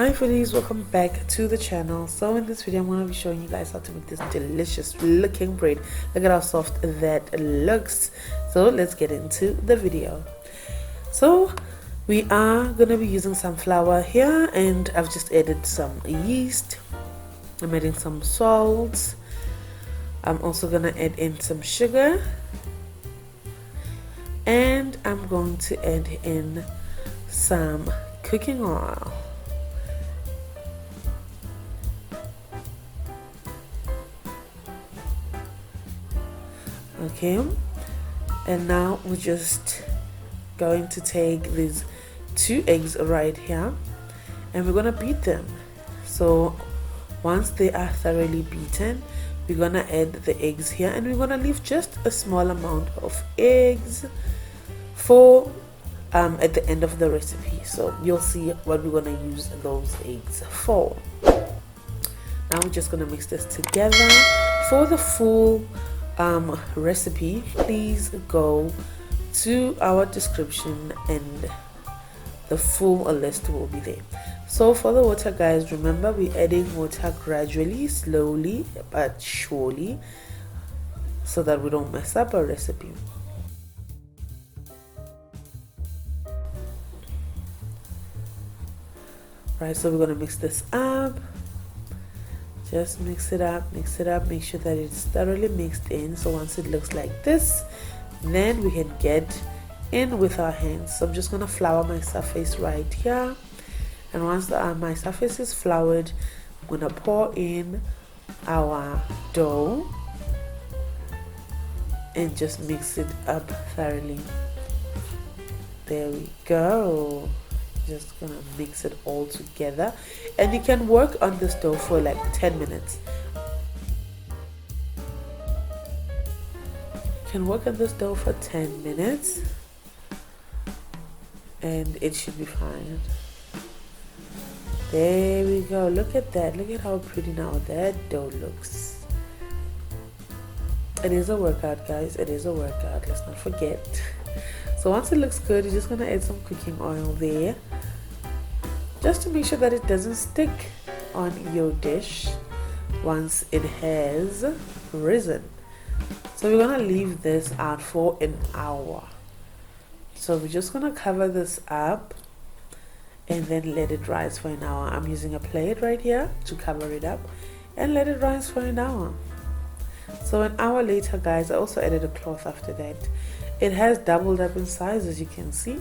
Hi foodies, welcome back to the channel. So in this video I'm going to be showing you guys how to make this delicious looking bread. Look at how soft that looks. So let's get into the video. So we are going to be using some flour here, and I've just added some yeast. I'm adding some salt. I'm also going to add in some sugar, and I'm going to add in some cooking oil. Okay, and now we're just going to take these 2 eggs right here, and we're gonna beat them. So once they are thoroughly beaten, we're gonna add the eggs here, and we're gonna leave just a small amount of eggs for at the end of the recipe. So you'll see what we're gonna use those eggs for. Now we're just gonna mix this together. For the full recipe, please go to our description and the full list will be there. So for the water, guys, remember we're adding water gradually, slowly but surely, so that we don't mess up our recipe. Right, so we're going to mix this up. Just mix it up, make sure that it's thoroughly mixed in. So once it looks like this, then we can get in with our hands. So I'm just going to flour my surface right here, and once my surface is floured, I'm going to pour in our dough and just mix it up thoroughly. There we go. Just gonna mix it all together, and you can work on this dough for like 10 minutes. You can work on this dough for 10 minutes and it should be fine. There we go. Look at that. Look at how pretty now that dough looks. It is a workout, guys. It is a workout. Let's not forget. So once it looks good, you're just gonna add some cooking oil there, just to make sure that it doesn't stick on your dish once it has risen. So we're gonna leave this out for an hour. So we're just gonna cover this up and then let it rise for an hour. I'm using a plate right here to cover it up and let it rise for an hour. So an hour later, guys, I also added a cloth after that. It has doubled up in size, as you can see.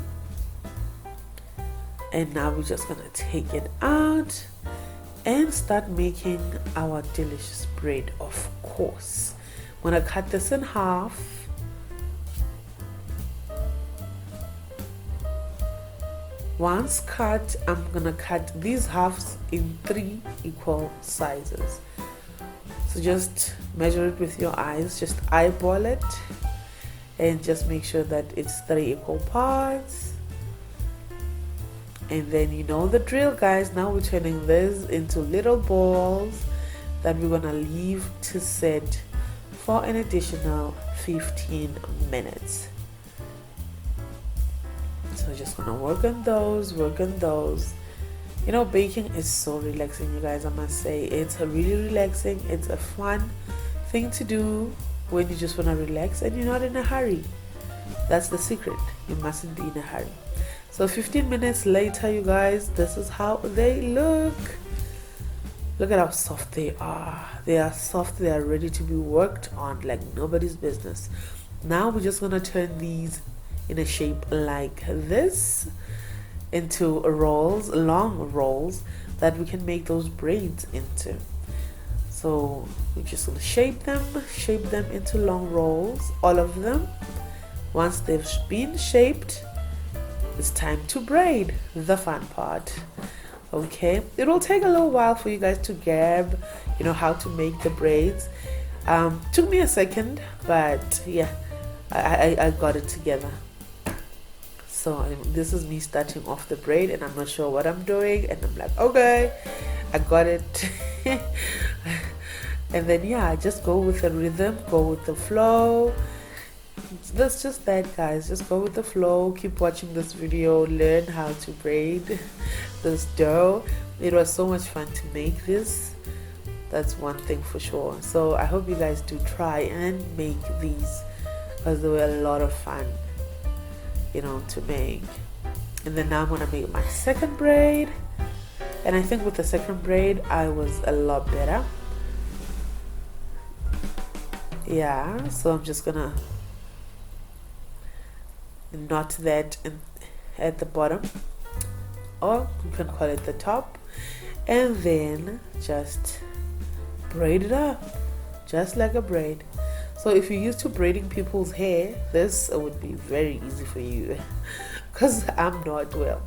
And now we're just gonna take it out and start making our delicious bread. Of course, I'm gonna cut this in half. Once cut, I'm gonna cut these halves in 3 equal sizes. So just measure it with your eyes, just eyeball it, and just make sure that it's 3 equal parts. And then you know the drill, guys. Now we're turning this into little balls that we're gonna leave to set for an additional 15 minutes. So just gonna work on those. You know, baking is so relaxing, you guys. I must say, it's really relaxing. It's a fun thing to do when you just want to relax and you're not in a hurry. That's the secret. You mustn't be in a hurry. So 15 minutes later, you guys, this is how they look. Look at how soft they are. They are soft. They are ready to be worked on like nobody's business. Now we're just gonna turn these in a shape like this into rolls, long rolls that we can make those braids into. So we're just gonna shape them into long rolls, all of them. Once they've been shaped, it's time to braid, the fun part. Okay, it will take a little while for you guys to grab, you know, how to make the braids. Took me a second, but yeah, I got it together. So this is me starting off the braid, and I'm not sure what I'm doing, and I'm like, okay, I got it. And then yeah, just go with the rhythm, go with the flow. That's just that, guys. Just go with the flow. Keep watching this video, learn how to braid this dough, It was so much fun to make this. That's one thing for sure. So I hope you guys do try and make these, because they were a lot of fun, you know, to make. And then now I'm gonna make my second braid, and I think with the second braid I was a lot better. Yeah, so I'm just gonna knot that at the bottom, or you can call it the top, and then just braid it up just like a braid. So if you're used to braiding people's hair, this would be very easy for you, because I'm not. Well,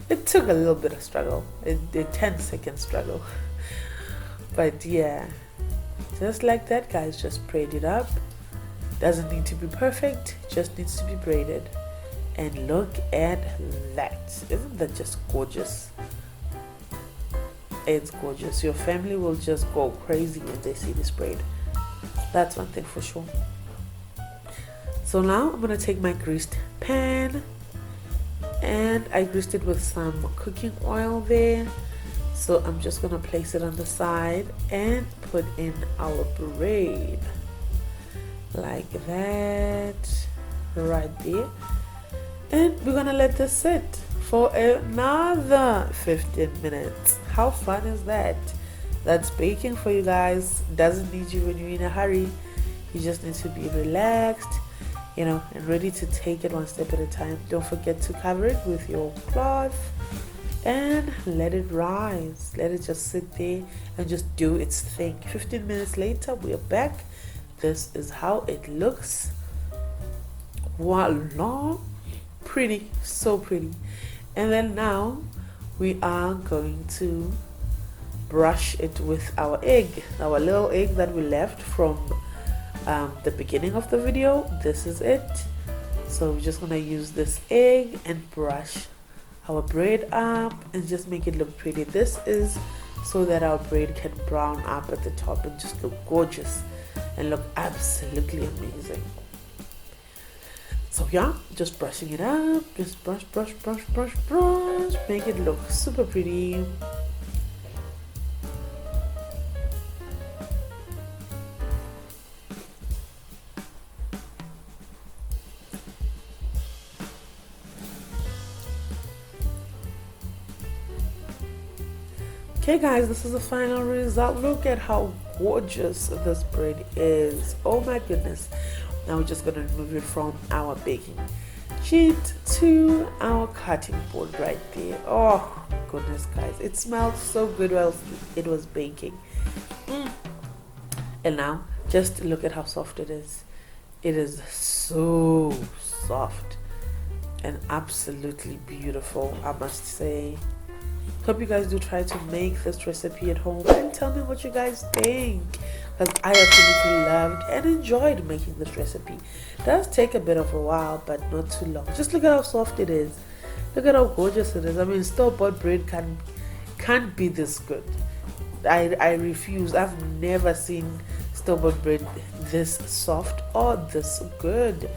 it took a little bit of struggle, a 10-second struggle, but yeah, just like that, guys. Just braid it up. Doesn't need to be perfect, just needs to be braided. And look at that. Isn't that just gorgeous? It's gorgeous. Your family will just go crazy when they see this braid. That's one thing for sure. So now I'm gonna take my greased pan, and I greased it with some cooking oil there. So I'm just gonna place it on the side and put in our braid like that, right there. And we're gonna let this sit for another 15 minutes. How fun is that? That's baking for you guys. Doesn't need you when you're in a hurry. You just need to be relaxed, you know, and ready to take it one step at a time. Don't forget to cover it with your cloth and let it rise. Let it just sit there and just do its thing. 15 minutes later, we're back. This is how it looks. Voila! Pretty, so pretty. And then now we are going to brush it with our egg, our little egg that we left from the beginning of the video. This is it. So we're just gonna use this egg and brush our braid up and just make it look pretty. This is so that our braid can brown up at the top and just look gorgeous and look absolutely amazing. So yeah, just brushing it up, just brush, brush, brush, brush, brush, make it look super pretty. Okay guys, this is the final result. Look at how gorgeous this braid is. Oh my goodness. Now we're just going to remove it from our baking sheet to our cutting board right there. Oh goodness guys, it smelled so good while it was baking. And now just look at how soft it is. It is so soft and absolutely beautiful, I must say. Hope you guys do try to make this recipe at home and tell me what you guys think, because I absolutely loved and enjoyed making this recipe. It does take a bit of a while, but not too long. Just look at how soft it is. Look at how gorgeous it is. I mean, store-bought bread can't be this good. I refuse. I've never seen store-bought bread this soft or this good.